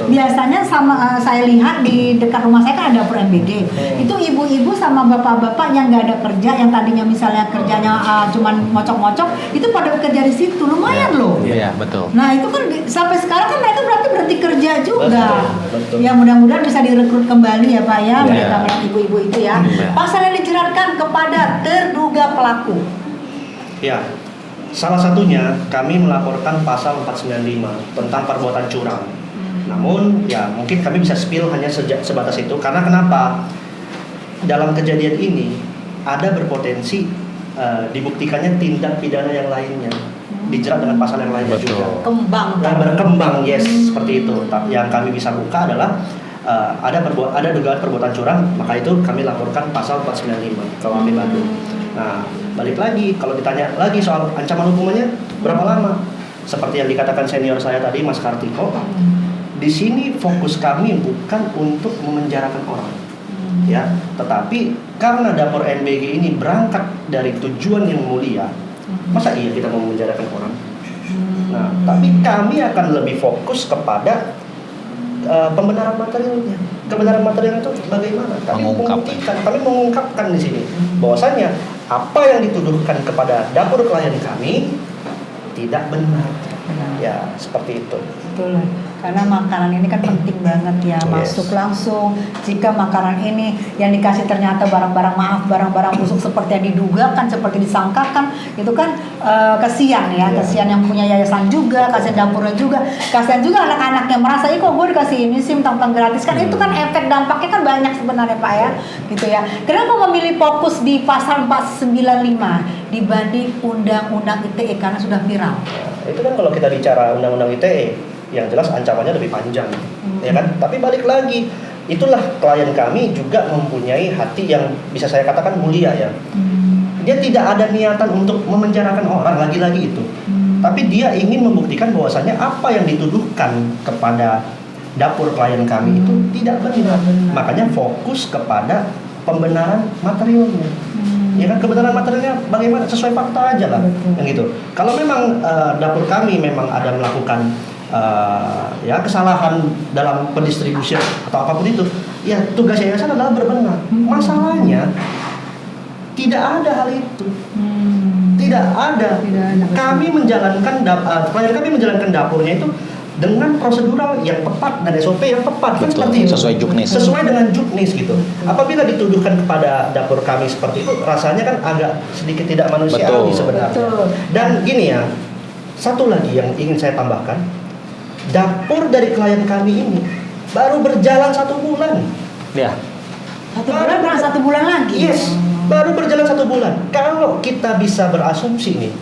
biasanya sama saya lihat di dekat rumah saya kan ada dapur MBG. Itu ibu-ibu sama bapak-bapak yang nggak ada kerja, yang tadinya misalnya kerjanya cuman ngocok-ngocok, itu pada bekerja di situ, lumayan loh. Iya, betul. Nah itu kan sampai sekarang kan mereka berarti kerja juga. Betul. Ya mudah-mudahan bisa direkrut kembali ya Pak ya, mereka ibu-ibu itu ya. Pasal yang dijeratkan kepada terduga pelaku? Ya, salah satunya kami melaporkan pasal 495 tentang perbuatan curang. Namun ya mungkin kami bisa spill hanya sebatas itu karena kenapa? Dalam kejadian ini ada berpotensi dibuktikannya tindak pidana yang lainnya, dijerat dengan pasal yang lainnya juga. Kembang. Nah, berkembang, yes, seperti itu. Yang kami bisa buka adalah ada dugaan perbuatan curang, maka itu kami laporkan pasal 495 KUHP Bandung. Nah, balik lagi kalau ditanya lagi soal ancaman hukumannya berapa lama? Seperti yang dikatakan senior saya tadi, Mas Kartiko, di sini fokus kami bukan untuk memenjarakan orang, ya, tetapi karena dapur NBG ini berangkat dari tujuan yang mulia, masa iya kita mau memenjarakan orang? Nah, tapi kami akan lebih fokus kepada pembenaran materialnya. Kebenaran material itu bagaimana? Kami mengungkapkan di sini bahwasanya apa yang dituduhkan kepada dapur klien kami tidak benar. Ya, seperti itu. Betul. Karena makanan ini kan penting banget ya, masuk langsung. Jika makanan ini yang dikasih ternyata barang-barang busuk seperti yang didugakan, seperti disangkakan, itu kan kasihan ya, kasihan yang punya yayasan juga, kasihan dapurnya juga, kasihan juga anak-anaknya merasa, kok gue dikasih ini sih mentang-mentang gratis kan, itu kan efek dampaknya kan banyak sebenarnya Pak ya, gitu ya. Kenapa memilih fokus di pasal 495 dibanding undang-undang ITE karena sudah viral? Itu kan kalau kita bicara undang-undang ITE, yang jelas ancamannya lebih panjang, ya kan? Tapi balik lagi, itulah klien kami juga mempunyai hati yang bisa saya katakan mulia ya. Dia tidak ada niatan untuk memenjarakan orang, lagi-lagi itu. Tapi dia ingin membuktikan bahwasannya apa yang dituduhkan kepada dapur klien kami itu tidak benar. Makanya fokus kepada pembenaran materialnya. Ya kan, kebenaran materialnya bagaimana, sesuai fakta aja lah, yang gitu. Kalau memang dapur kami memang ada melakukan ya kesalahan dalam pendistribusian atau apapun itu, ya tugas yayasan adalah berbenah. Masalahnya tidak ada hal itu. Tidak ada. Kami menjalankan klien kami menjalankan dapurnya itu dengan prosedural yang tepat dan SOP yang tepat. Kan seperti itu. Sesuai juknis. Sesuai dengan juknis gitu. Apabila dituduhkan kepada dapur kami seperti itu, rasanya kan agak sedikit tidak manusiawi sebenarnya. Betul. Dan gini ya, satu lagi yang ingin saya tambahkan, dapur dari klien kami ini baru berjalan 1 bulan. Ya. 1 bulan bukan 1 bulan lagi. Yes, baru berjalan 1 bulan. Kalau kita bisa berasumsi nih,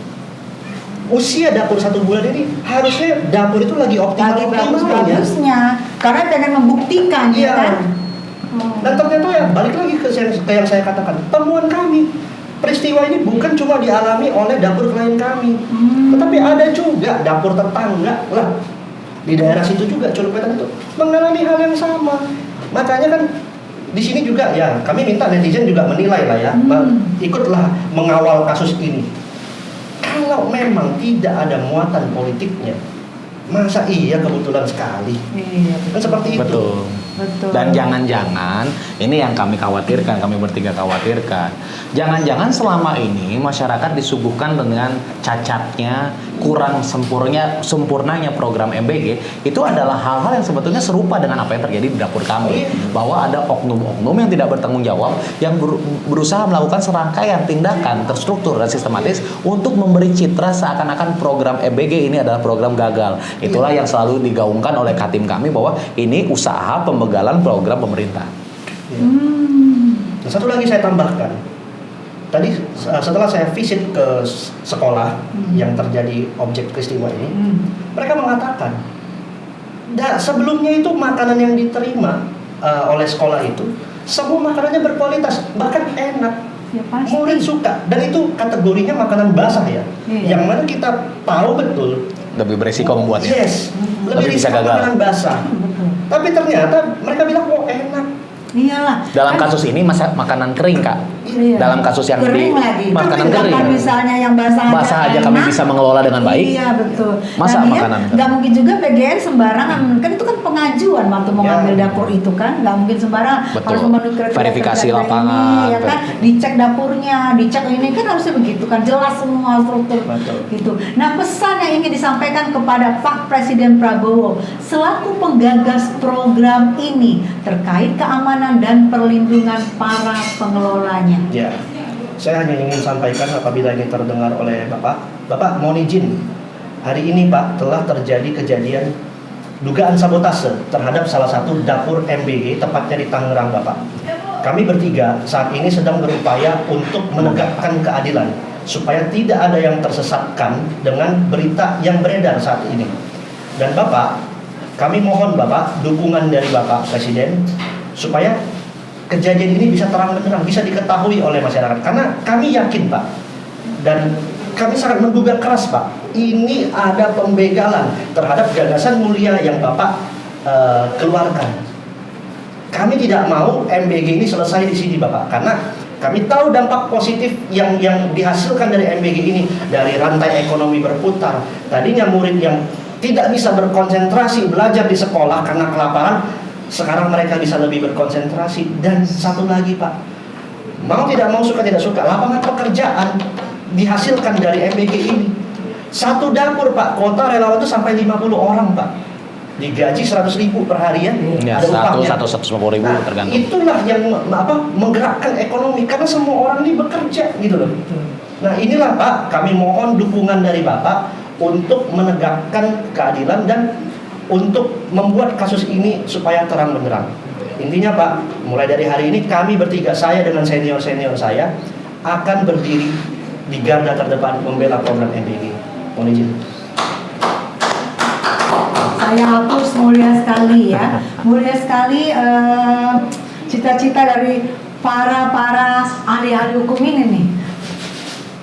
usia dapur 1 bulan ini harusnya dapur itu lagi optimal bagusnya, karena pengen membuktikan, ya kan? Dan ternyata ya balik lagi ke yang saya katakan, temuan kami. Peristiwa ini bukan cuma dialami oleh dapur klien kami, tetapi ada juga dapur tetangga lah di daerah situ juga, Curug Wetan itu mengalami hal yang sama. Makanya kan di sini juga ya kami minta netizen juga menilai lah ya, ikutlah mengawal kasus ini. Kalau memang tidak ada muatan politiknya, masa iya kebetulan sekali? Iya, kan seperti itu. Betul. Dan jangan-jangan ini yang kami khawatirkan, kami bertiga khawatirkan. Jangan-jangan selama ini masyarakat disuguhkan dengan cacatnya, kurang sempurnanya program MBG itu adalah hal-hal yang sebetulnya serupa dengan apa yang terjadi di dapur kami. Bahwa ada oknum-oknum yang tidak bertanggung jawab yang berusaha melakukan serangkaian tindakan terstruktur dan sistematis untuk memberi citra seakan-akan program MBG ini adalah program gagal. Itulah yang selalu digaungkan oleh Katim kami bahwa ini usaha pembegalan program pemerintah. Dan satu lagi saya tambahkan. Tadi setelah saya visit ke sekolah yang terjadi objek peristiwa ini, mereka mengatakan, sebelumnya itu makanan yang diterima oleh sekolah itu semua makanannya berkualitas, bahkan enak. Ya, pasti. Murid suka, dan itu kategorinya makanan basah ya, yang mana kita tahu betul Lebih beresiko membuatnya. yes, Lebih bisa gagal. makanan basah. Tapi ternyata mereka bilang enak. Iyalah. Dalam kasus ini makanan kering, Kak. Iya. Dalam kasus yang kering lagi. makanan Sedangkan kering. misalnya yang basah aja kami bisa mengelola dengan baik. Iya, betul. Masa Dan makanan nggak mungkin juga PGN sembarangan, kan itu kan pengajuan waktu mau ngambil dapur itu kan, nggak mungkin sembarangan. Betul. Harus memenuhi kriteria Verifikasi ini, lapangan. ya kan, dicek dapurnya, dicek ini kan harusnya begitu kan, jelas semua struktur. Betul. Gitu. Nah, pesan yang ingin disampaikan kepada Pak Presiden Prabowo selaku penggagas program ini terkait keamanan dan perlindungan para pengelolanya. Ya, saya hanya ingin sampaikan apabila ini terdengar oleh Bapak mohon izin. Hari ini Pak telah terjadi kejadian dugaan sabotase terhadap salah satu dapur MBG tepatnya di Tangerang Bapak. Kami bertiga saat ini sedang berupaya untuk menegakkan keadilan supaya tidak ada yang tersesatkan dengan berita yang beredar saat ini. Dan Bapak, kami mohon Bapak dukungan dari Bapak Presiden supaya kejadian ini bisa terang benderang, bisa diketahui oleh masyarakat. Karena kami yakin Pak, dan kami sangat menduga keras Pak, ini ada pembegalan terhadap gagasan mulia yang Bapak keluarkan. Kami tidak mau MBG ini selesai di sini Bapak, karena kami tahu dampak positif yang dihasilkan dari MBG ini, dari rantai ekonomi berputar. Tadinya murid yang tidak bisa berkonsentrasi belajar di sekolah karena kelaparan, sekarang mereka bisa lebih berkonsentrasi. Dan satu lagi Pak, mau tidak mau, suka tidak suka, lapangan pekerjaan dihasilkan dari MBG ini. Satu dapur Pak, kuota relawan itu sampai 50 orang Pak, digaji 100.000 per hari ya, ada upahnya. 150.000 tergantung. Itulah yang menggerakkan ekonomi, karena semua orang ini bekerja gitu loh. Nah inilah Pak, kami mohon dukungan dari Bapak untuk menegakkan keadilan dan untuk membuat kasus ini supaya terang benderang. Intinya Pak, mulai dari hari ini kami bertiga, saya dengan senior-senior saya, akan berdiri di garda terdepan membela program MBG. Mohon izin. Saya hapus, mulia sekali ya, mulia sekali cita-cita dari para ahli-ahli hukum ini nih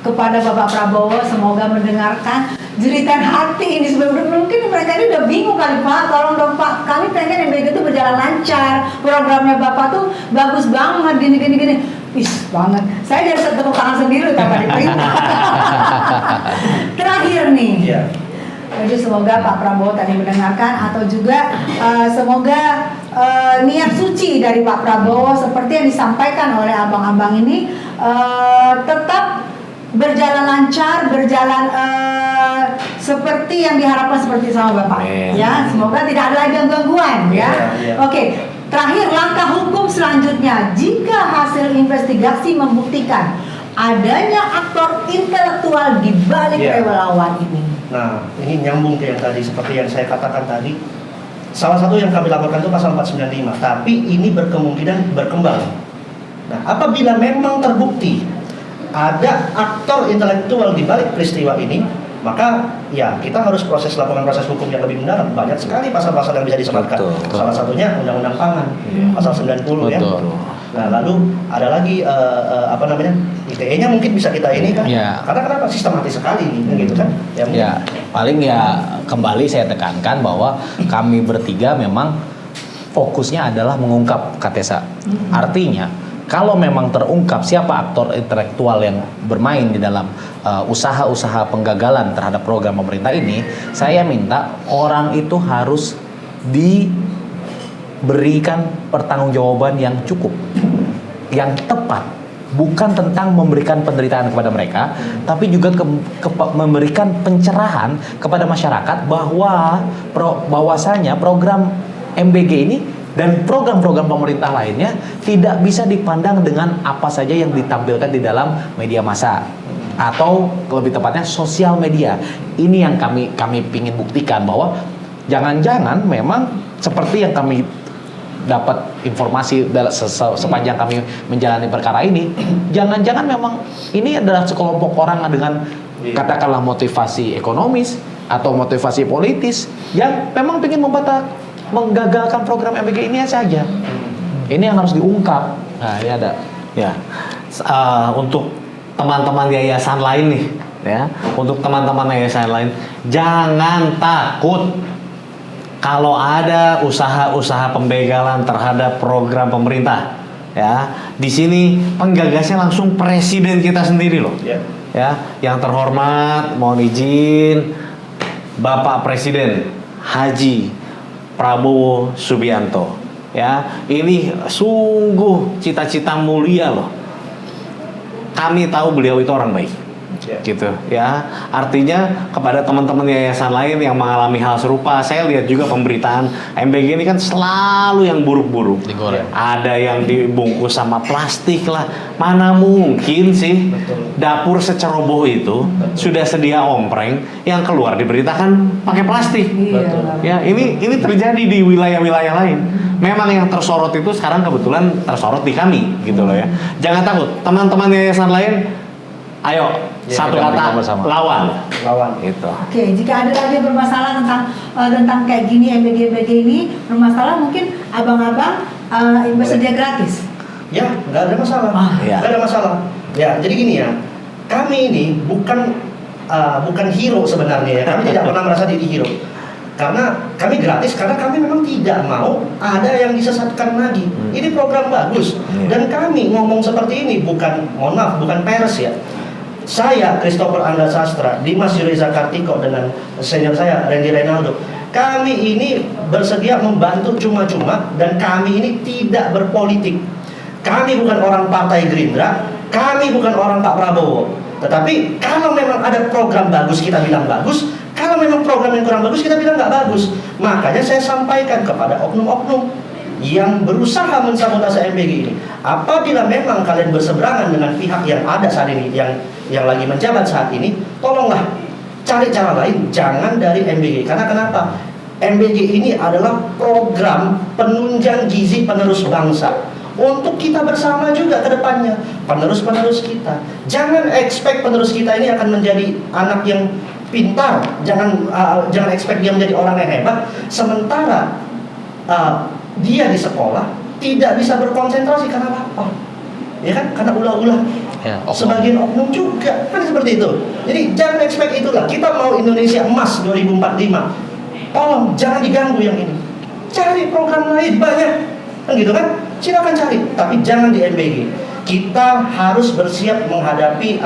kepada Bapak Prabowo. Semoga mendengarkan jeritan hati ini. Sebelum mungkin mereka ini udah bingung kali Pak, tolong dong Pak, kami pengen MBG itu berjalan lancar, programnya Bapak tuh bagus banget, gini. Is banget, saya jadi tepuk tangan sendiri Bapak diterima. Terakhir nih. Yeah. Jadi semoga Pak Prabowo tadi mendengarkan, atau juga semoga niat suci dari Pak Prabowo seperti yang disampaikan oleh abang-abang ini tetap berjalan lancar, berjalan seperti yang diharapkan seperti sama Bapak. Ya, semoga tidak ada lagi gangguan ya. Oke. Terakhir, langkah hukum selanjutnya jika hasil investigasi membuktikan adanya aktor intelektual di balik relawan ini. Nah, ini nyambung ke yang tadi, seperti yang saya katakan tadi. Salah satu yang kami laporkan itu pasal 495, tapi ini berkemungkinan berkembang. Nah, apabila memang terbukti ada aktor intelektual di balik peristiwa ini, maka ya kita harus lakukan proses hukum yang lebih mendalam. Banyak sekali pasal-pasal yang bisa disematkan. Salah satunya Undang-Undang Pangan, pasal 90 ya. Nah, lalu ada lagi ITE-nya mungkin bisa kita ini kan. Karena kenapa sistematis sekali ini gitu kan. Paling kembali saya tekankan bahwa kami bertiga memang fokusnya adalah mengungkap Katesa. Artinya kalau memang terungkap siapa aktor intelektual yang bermain di dalam usaha-usaha penggagalan terhadap program pemerintah ini, saya minta orang itu harus diberikan pertanggungjawaban yang cukup, yang tepat, bukan tentang memberikan penderitaan kepada mereka, tapi juga memberikan pencerahan kepada masyarakat bahwasanya program MBG ini dan program-program pemerintah lainnya tidak bisa dipandang dengan apa saja yang ditampilkan di dalam media massa atau lebih tepatnya sosial media. Ini yang kami ingin buktikan, bahwa jangan-jangan memang seperti yang kami dapat informasi sepanjang kami menjalani perkara ini, jangan-jangan memang ini adalah sekelompok orang dengan katakanlah motivasi ekonomis atau motivasi politis yang memang ingin menggagalkan program MBG ini saja. Ini yang harus diungkap. Nah, ini ada. Ya, untuk teman-teman yayasan lain nih, ya, untuk teman-teman yayasan lain, jangan takut kalau ada usaha-usaha pembegalan terhadap program pemerintah. Ya, di sini penggagasnya langsung presiden kita sendiri loh. Ya, yang terhormat, mohon izin, Bapak Presiden Haji Prabowo Subianto. Ya, ini sungguh cita-cita mulia loh. Kami tahu beliau itu orang baik. gitu ya. Artinya kepada teman-teman yayasan lain yang mengalami hal serupa, saya lihat juga pemberitaan MBG ini kan selalu yang buruk-buruk. Digoreng. Ada yang dibungkus sama plastik lah. Mana mungkin sih dapur seceroboh itu sudah sedia ompreng, yang keluar diberitakan pakai plastik. Betul. Ya, ini terjadi di wilayah-wilayah lain. Memang yang tersorot itu sekarang kebetulan tersorot di kami gitu loh ya. Jangan takut, teman-teman yayasan lain, ayo satu kita kata bersama. lawan. Lawan. Gitu. Oke, jika ada lagi yang bermasalah tentang kayak gini MBG ini bermasalah, mungkin abang-abang bersedia gratis. Ya, nggak ada masalah. Ya. Nggak ada masalah. Ya, jadi gini ya, kami ini bukan hero sebenarnya ya. Kami tidak pernah merasa diri hero. Karena kami gratis, karena kami memang tidak mau ada yang disesatkan lagi. Ini program bagus. Dan kami ngomong seperti ini mohon maaf, bukan pers ya. Saya, Christopher Anda Sastra, Dimas Yuriza Kartiko dengan senior saya, Randy Reynaldo. Kami ini bersedia membantu cuma-cuma dan kami ini tidak berpolitik. Kami bukan orang Partai Gerindra, kami bukan orang Pak Prabowo. Tetapi kalau memang ada program bagus, kita bilang bagus. Kalau memang program yang kurang bagus, kita bilang nggak bagus. Makanya saya sampaikan kepada oknum-oknum yang berusaha mensabotase MBG ini. Apabila memang kalian berseberangan dengan pihak yang ada saat ini, yang lagi menjabat saat ini, tolonglah cari cara lain, jangan dari MBG. Karena kenapa? MBG ini adalah program penunjang gizi penerus bangsa. Untuk kita bersama juga ke depannya, penerus-penerus kita. Jangan expect penerus kita ini akan menjadi anak yang pintar. Jangan expect dia menjadi orang yang hebat. Sementara dia di sekolah tidak bisa berkonsentrasi karena lapar. Ya kan? Karena ulah-ulah. Ya, Sebagian oknum juga kan seperti itu. Jadi jangan expect itulah. Kita mau Indonesia emas 2045. Tolong jangan diganggu yang ini. Cari program lain banyak. Kan gitu kan? Silakan cari, tapi jangan di MBG. Kita harus bersiap menghadapi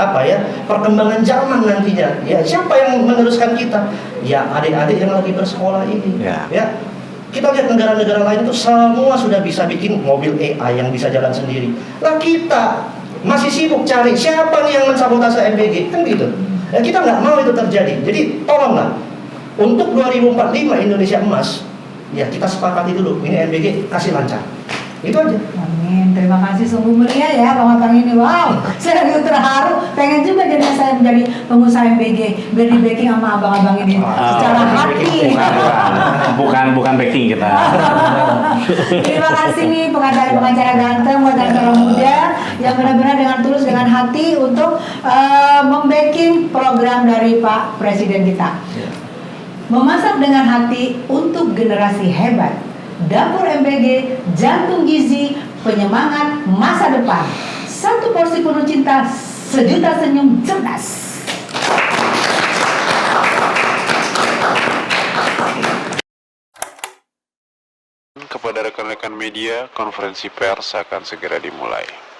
perkembangan zaman nantinya. Ya, siapa yang meneruskan kita? Ya, adik-adik yang lagi bersekolah ini. Ya. Kita lihat negara-negara lain itu semua sudah bisa bikin mobil AI yang bisa jalan sendiri. Lah kita masih sibuk cari siapa nih yang mensabotase MBG, kan gitu. Ya, kita nggak mau itu terjadi. Jadi tolonglah untuk 2045 Indonesia emas, ya kita sepakati dulu. Ini MBG kasih lancar. Itu aja. Amin. Terima kasih, sungguh meriah ya abang-abang ini. Wow, saya juga terharu. Pengen juga jadi saya menjadi pengusaha MBG, biar di backing sama abang-abang ini secara hati. Bukan backing kita. Terima kasih nih pengacara ganteng, pengacara muda yang benar-benar dengan tulus, dengan hati untuk membacking program dari Pak Presiden kita. Memasak dengan hati untuk generasi hebat. Dapur MBG, jantung gizi, penyemangat masa depan. Satu porsi penuh cinta, sejuta senyum cerdas. Kepada rekan-rekan media, konferensi pers akan segera dimulai.